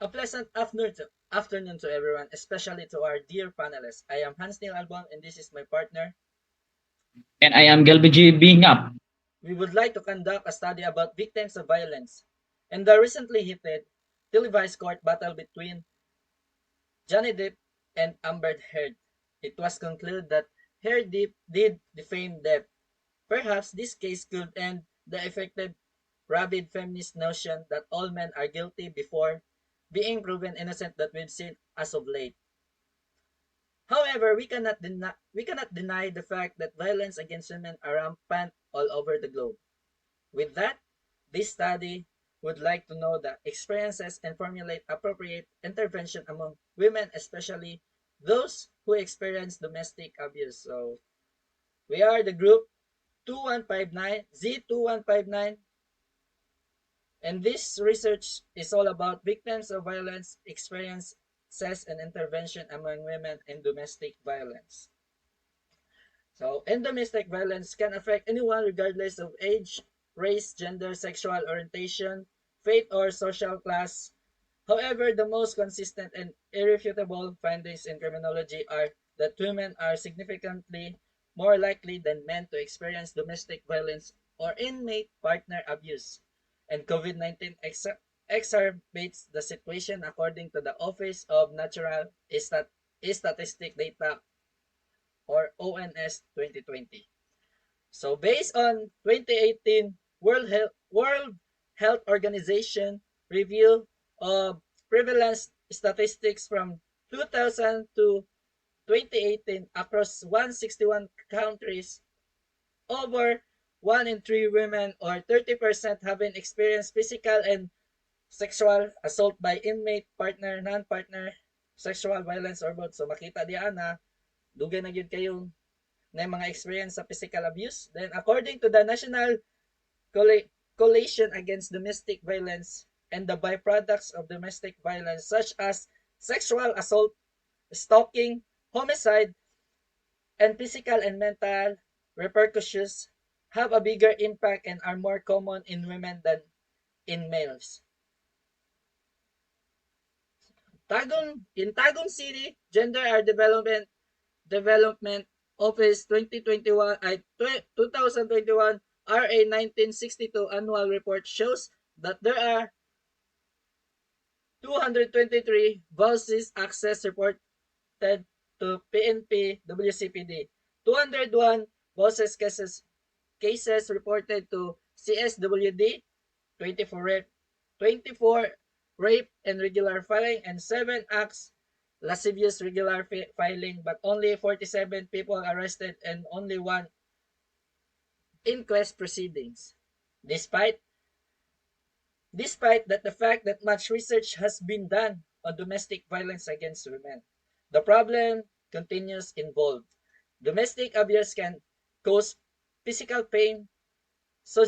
A pleasant afternoon to everyone, especially to our dear panelists. I am Hans Neil Albon and this is my partner. And I am Galviji being up. We would like to conduct a study about victims of violence and the recently heated televised court battle between Johnny Depp and Amber Heard. It was concluded that Heard did defame Depp. Perhaps this case could end the effective rabid feminist notion that all men are guilty before being proven innocent that we've seen as of late. However, we cannot deny the fact that violence against women are rampant all over the globe. With that, this study would like to know the experiences and formulate appropriate intervention among women, especially those who experience domestic abuse. So, we are the group 2159, Z2159, and this research is all about victims of violence, experiences, and intervention among women in domestic violence. So, and domestic violence can affect anyone regardless of age, race, gender, sexual orientation, faith, or social class. However, the most consistent and irrefutable findings in criminology are that women are significantly more likely than men to experience domestic violence or inmate partner abuse. And COVID 19 exacerbates the situation according to the Office of Natural Statistic Data or ONS 2020. So based on 2018 World Health Organization review of prevalence statistics from 2000 to 2018 across 161 countries, over 1 in 3 women or 30% having experienced physical and sexual assault by inmate, partner, non-partner, sexual violence or both. So makita diyan na dugay na gyud kayong na mga experience sa physical abuse. Then according to the National Coalition Against Domestic Violence and the byproducts of domestic violence such as sexual assault, stalking, homicide, and physical and mental repercussions have a bigger impact and are more common in women than in males. In Tagum City, Gender and Development Office 2021 ay 2021 RA 1962 annual report shows that there are 223 Valsis access reported to PNP WCPD, 201 Valsis cases reported to CSWD, 24 rape and regular filing, and 7 acts lascivious regular filing, but only 47 people arrested and only 1 inquest proceedings. Despite Despite that the fact that much research has been done on domestic violence against women, the problem continues involved. Domestic abuse can cause physical pain, so,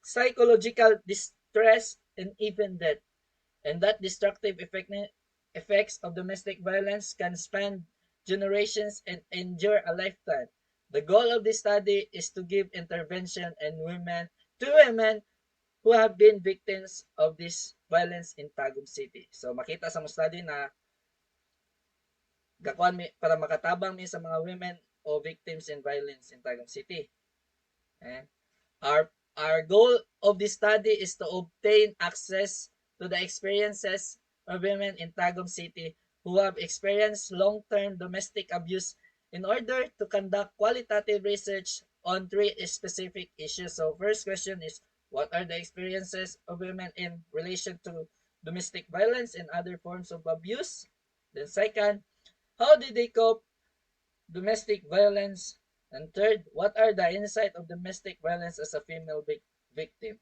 psychological distress, and even death. And that destructive effects of domestic violence can span generations and endure a lifetime. The goal of this study is to give intervention and women who have been victims of this violence in Tagum City. So makita sa mo study na gakuan mi para makatabang mi sa mga women o victims in violence in Tagum City. Eh? Our goal of this study is to obtain access to the experiences of women in Tagum City who have experienced long-term domestic abuse in order to conduct qualitative research on 3 specific issues. So first question is, what are the experiences of women in relation to domestic violence and other forms of abuse? Then second, how did they cope domestic violence? And third, what are the insights of domestic violence as a female victim?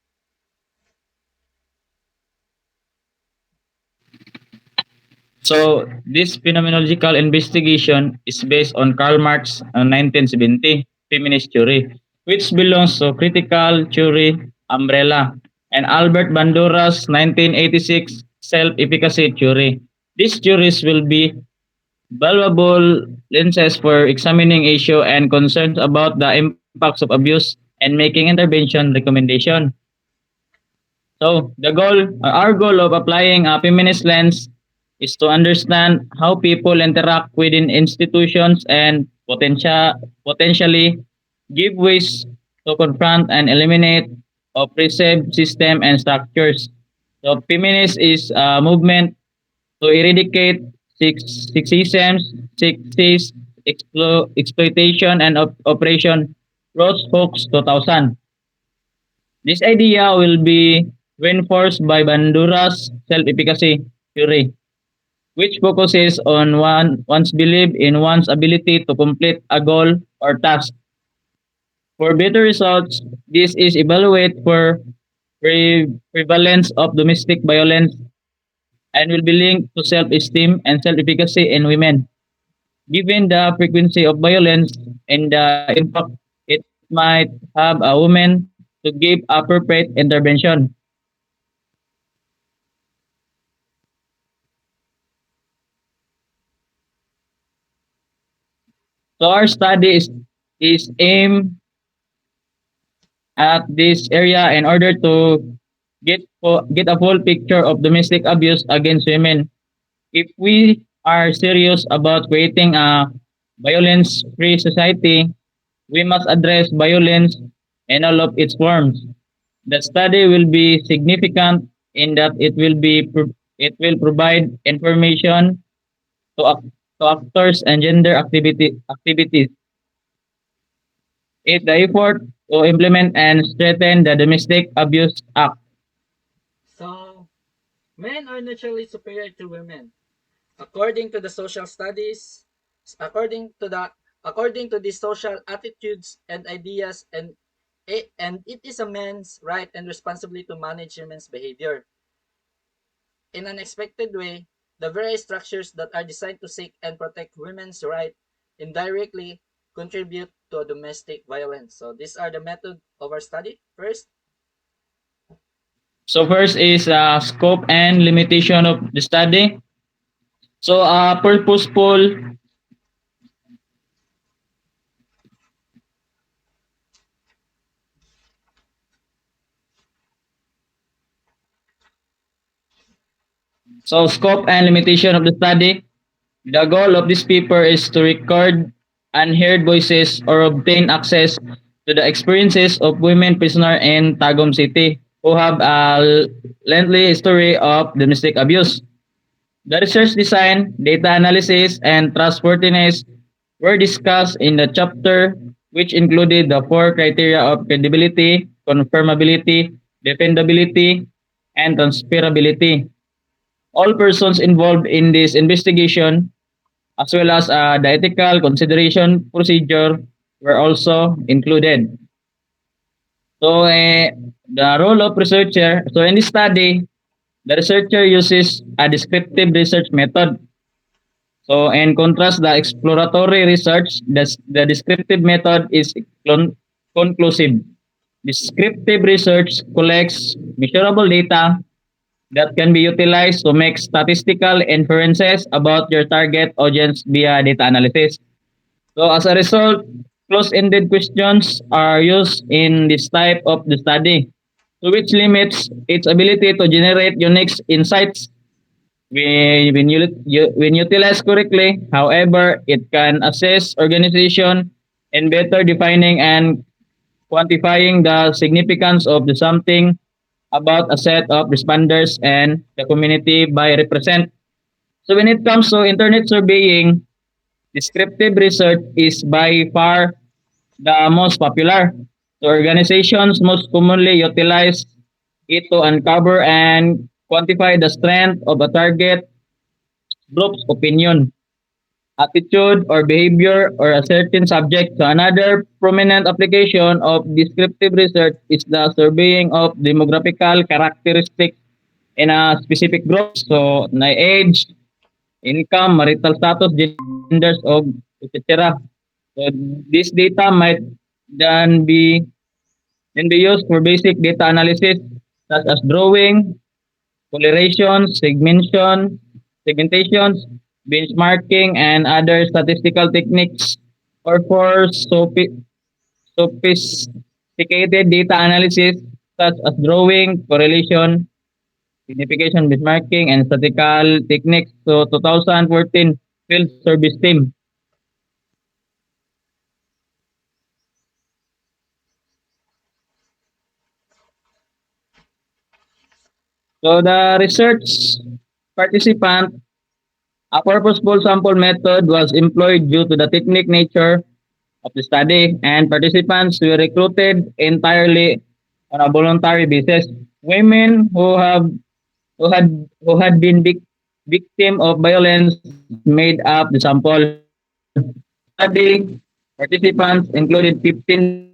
So, this phenomenological investigation is based on Karl Marx's 1970 feminist theory, which belongs to critical theory umbrella, and Albert Bandura's 1986 self-efficacy theory. These theories will be valuable lenses for examining issue and concerns about the impacts of abuse and making intervention recommendation. So our goal of applying a feminist lens is to understand how people interact within institutions and potentially give ways to confront and eliminate oppressive system and structures. So feminist is a movement to eradicate sexism, exploitation, and oppression. Ross Hawks 2000. This idea will be reinforced by Bandura's self-efficacy theory, which focuses on one's belief in one's ability to complete a goal or task. For better results, this is evaluate for prevalence of domestic violence and will be linked to self-esteem and self-efficacy in women. Given the frequency of violence and the impact it might have a woman to give appropriate intervention. So our study is aimed at this area in order to get a full picture of domestic abuse against women. If we are serious about creating a violence-free society, we must address violence in all of its forms. The study will be significant in that it will provide information to, to actors and gender activities. It the effort to implement and strengthen the Domestic Abuse Act. So, men are naturally superior to women. According to the social studies, according to the according to the social attitudes and ideas and it is a man's right and responsibility to manage women's behavior. In an expected way, the very structures that are designed to seek and protect women's rights indirectly contribute to domestic violence. So these are the method of our study. First, So first is scope and limitation of the study. So scope and limitation of the study. The goal of this paper is to record unheard voices or obtain access to the experiences of women prisoners in Tagum City who have a lengthy history of domestic abuse. The research design, data analysis, and trustworthiness were discussed in the chapter, which included the four criteria of credibility, confirmability, defendability, and transferability. All persons involved in this investigation, as well as the ethical consideration procedure, were also included. So, the role of researcher. So, in this study, the researcher uses a descriptive research method. So, in contrast, the exploratory research, the descriptive method is conclusive. Descriptive research collects measurable data that can be utilized to make statistical inferences about your target audience via data analysis. So, as a result, close-ended questions are used in this type of the study, so which limits its ability to generate unique insights when utilized correctly. However, it can assess organization in better defining and quantifying the significance of the something about a set of responders and the community by represent. So when it comes to internet surveying, descriptive research is by far the most popular. So organizations most commonly utilize it to uncover and quantify the strength of a target group's opinion, attitude, or behavior or a certain subject. So another prominent application of descriptive research is the surveying of demographical characteristics in a specific group. So na age, income, marital status, genders, of etc. So this data might then be used for basic data analysis such as drawing, coloration, segmentations, benchmarking, and other statistical techniques, or for sophisticated data analysis. such as drawing, correlation, signification benchmarking, and statistical techniques. So 2014 field service team. So the research participant, a purposeful sample method was employed due to the technique nature of the study, and participants were recruited entirely on a voluntary basis. Women who had been victim of violence made up the sample. Study participants included 15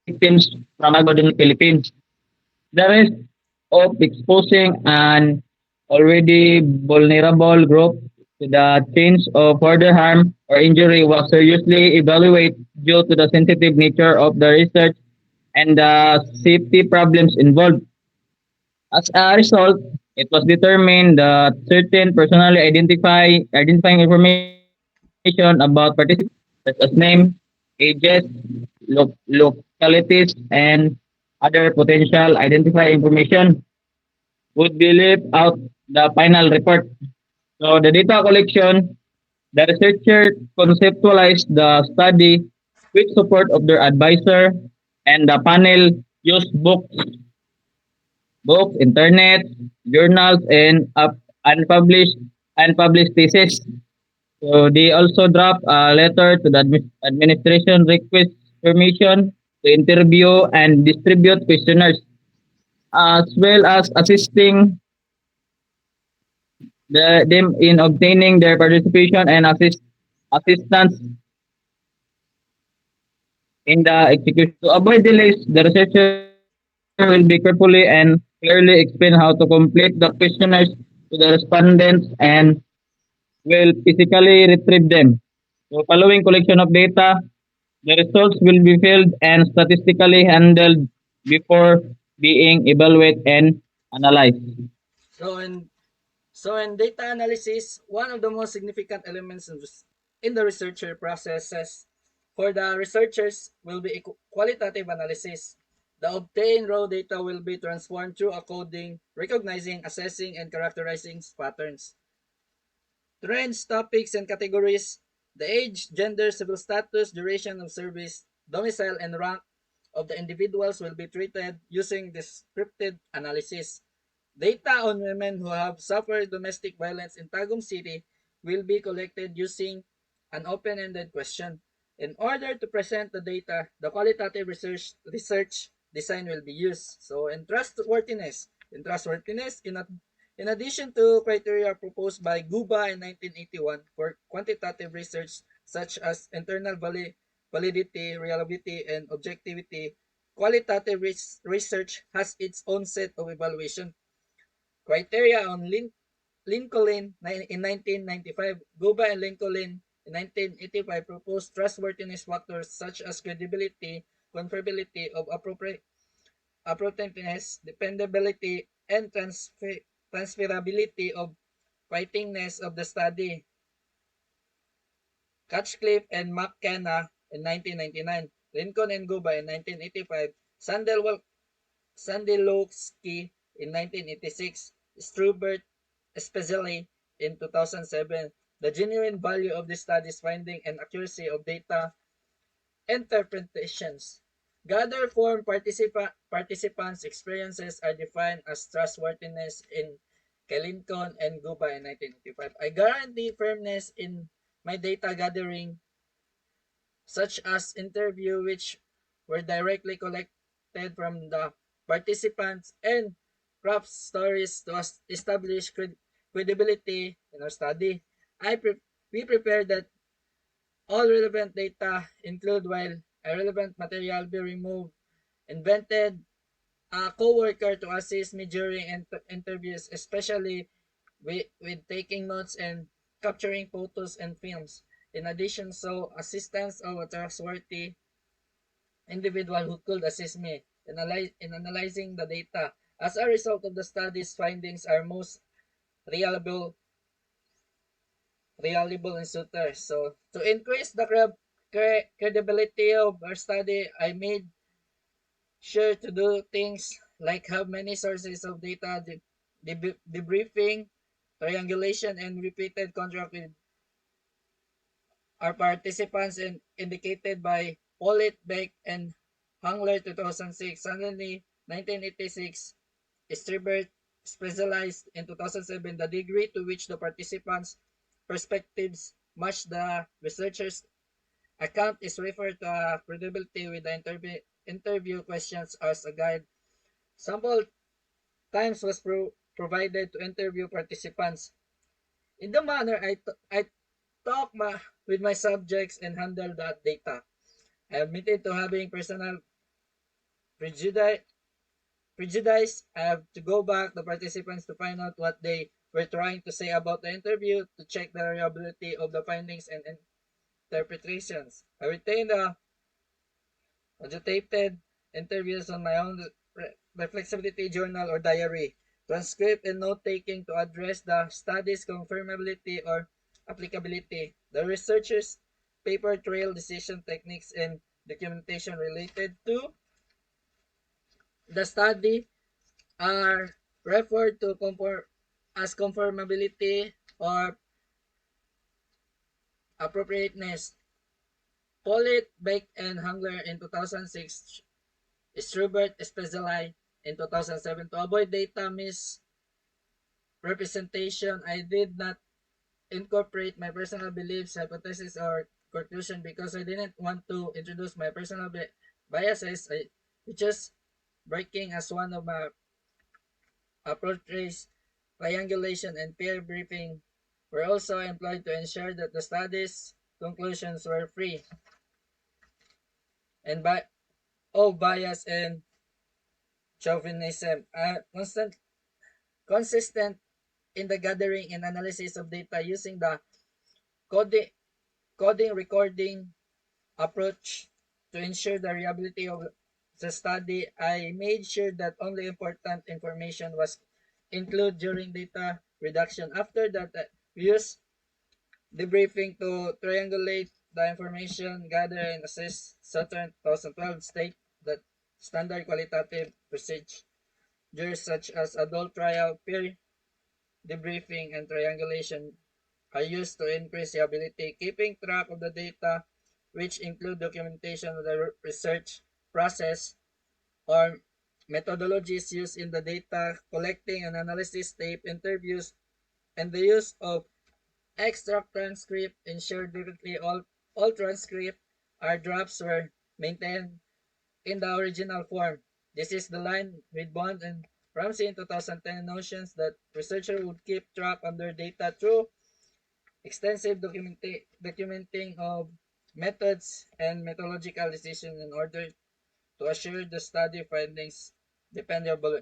victims from Agod in Philippines. The risk of exposing an already vulnerable group to the chance of further harm or injury was seriously evaluated due to the sensitive nature of the research and the safety problems involved. As a result, it was determined that certain personally identifying information about participants, such as name, ages, localities, and other potential identifying information would be left out the final report. So the data collection, the researcher conceptualized the study with support of their advisor, and the panel used books, internet, journals, and unpublished thesis. So they also draft a letter to the administration request permission to interview and distribute questionnaires, as well as assisting them in obtaining their participation and assistance in the execution. To avoid delays, the researcher will be carefully and clearly explain how to complete the questionnaires to the respondents and will physically retrieve them. So following collection of data, the results will be filled and statistically handled before being evaluated and analyzed. So in So in data analysis, one of the most significant elements in the researcher processes for the researchers will be qualitative analysis. The obtained raw data will be transformed through a coding, recognizing, assessing, and characterizing patterns, trends, topics, and categories, the age, gender, civil status, duration of service, domicile, and rank of the individuals will be treated using descriptive analysis. Data on women who have suffered domestic violence in Tagum City will be collected using an open-ended question. In order to present the data, the qualitative research design will be used. So, in trustworthiness, in addition to criteria proposed by Guba in 1981 for quantitative research such as internal validity, reliability, and objectivity, qualitative research has its own set of evaluation criteria on Lincoln in 1995, Guba and Lincoln in 1985 proposed trustworthiness factors such as credibility, confiability of appropriateness, dependability, and transferability of writingness of the study. Catchcliffe and McKenna in 1999, Lincoln and Guba in 1985, Sandilowski in 1986, Strubert especially in 2007. The genuine value of the study's finding and accuracy of data interpretations. Gather form participants' experiences are defined as trustworthiness in Kelincon and Guba in 1985. I guarantee firmness in my data gathering, such as interview which were directly collected from the participants and craft stories to establish credibility in our study. We prepare that all relevant data include while irrelevant material be removed, invented a co-worker to assist me during interviews, especially with taking notes and capturing photos and films. In addition, so assistance of a trustworthy individual who could assist me in analyzing the data. As a result of the study's findings are most reliable reliable in suitors. So to increase the credibility of our study, I made sure to do things like have many sources of data, debriefing, triangulation, and repeated contract with our participants and indicated by Pollitt, Beck, and Hangler 2006. Suddenly, 1986, Strebert specialized in 2007 the degree to which the participants' perspectives match the researchers' account is referred to credibility with the interview questions as a guide. Sample times was provided to interview participants. In the manner I talk with my subjects and handle that data. I admitted to having personal prejudice. prejudice. I have to go back to participants to find out what they were trying to say about the interview to check the reliability of the findings and interpretations. I retained the agitated interviews on my own reflexivity journal or diary, transcript and note taking to address the study's confirmability or applicability. The researchers' paper trail decision techniques and documentation related to the study are referred to as conformability or appropriateness. Pollitt, Beck, and Hangler in 2006, Strubert specialized in 2007 to avoid data misrepresentation. I did not incorporate my personal beliefs, hypothesis, or conclusion because I didn't want to introduce my personal biases. I just breaking as one of my approaches. Triangulation and peer briefing were also employed to ensure that the study's conclusions were free and by of bias and chauvinism. Consistent in the gathering and analysis of data using the coding, coding recording approach to ensure the reliability of the study. I made sure that only important information was included during data reduction. After that, we used debriefing to triangulate the information gathered and assess Saturn 2012 state that standard qualitative procedures such as adult trial, peer debriefing, and triangulation are used to increase the ability keeping track of the data, which include documentation of the research process or methodologies used in the data collecting and analysis tape interviews and the use of extract transcript ensured directly all transcript or drafts were maintained in the original form. This is the line with Bond and Ramsey in 2010 notions that researchers would keep track of their data through extensive documenting of methods and methodological decisions in order to assure the study findings dependable,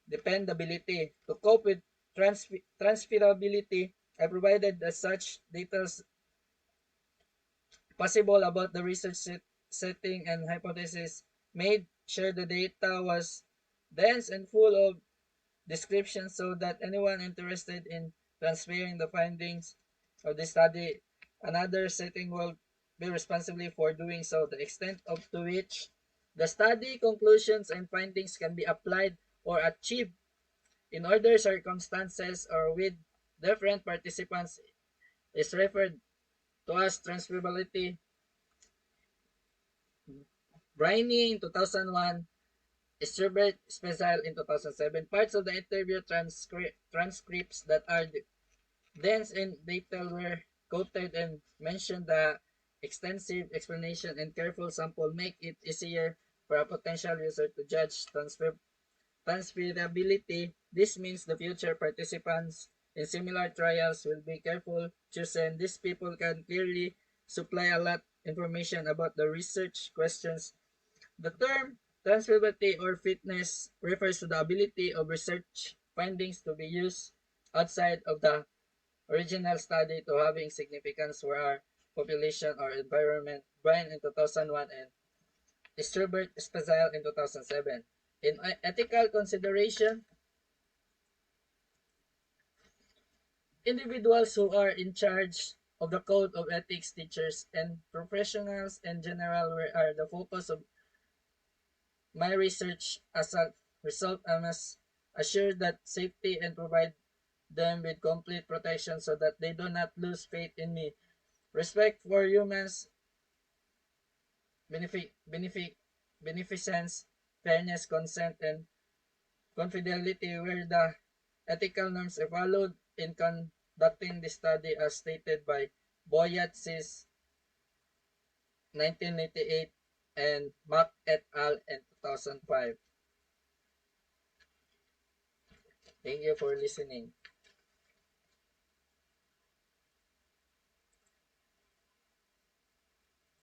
dependability. To cope with transferability, I provided as such details possible about the research setting and hypothesis, made sure the data was dense and full of descriptions so that anyone interested in transferring the findings of the study another setting will be responsible for doing so. The extent of to which the study conclusions and findings can be applied or achieved in other circumstances or with different participants is referred to as transferability. Briney in 2001, Stewart Special in 2007. Parts of the interview transcripts that are dense in detail were quoted and mentioned. The extensive explanation and careful sample make it easier for a potential user to judge transferability. This means the future participants in similar trials will be careful chosen. These people can clearly supply a lot information about the research questions. The term transferability or fitness refers to the ability of research findings to be used outside of the original study to having significance for our population or environment. Bryan in 2001 and Strubert Special in 2007. In ethical consideration, individuals who are in charge of the code of ethics, teachers, and professionals in general are the focus of my research as a result. I must assure that safety and provide them with complete protection so that they do not lose faith in me. Respect for humans, beneficence, fairness, consent, and confidentiality were the ethical norms followed in conducting the study as stated by Boyat since 1998 and Mack et al. In 2005. Thank you for listening.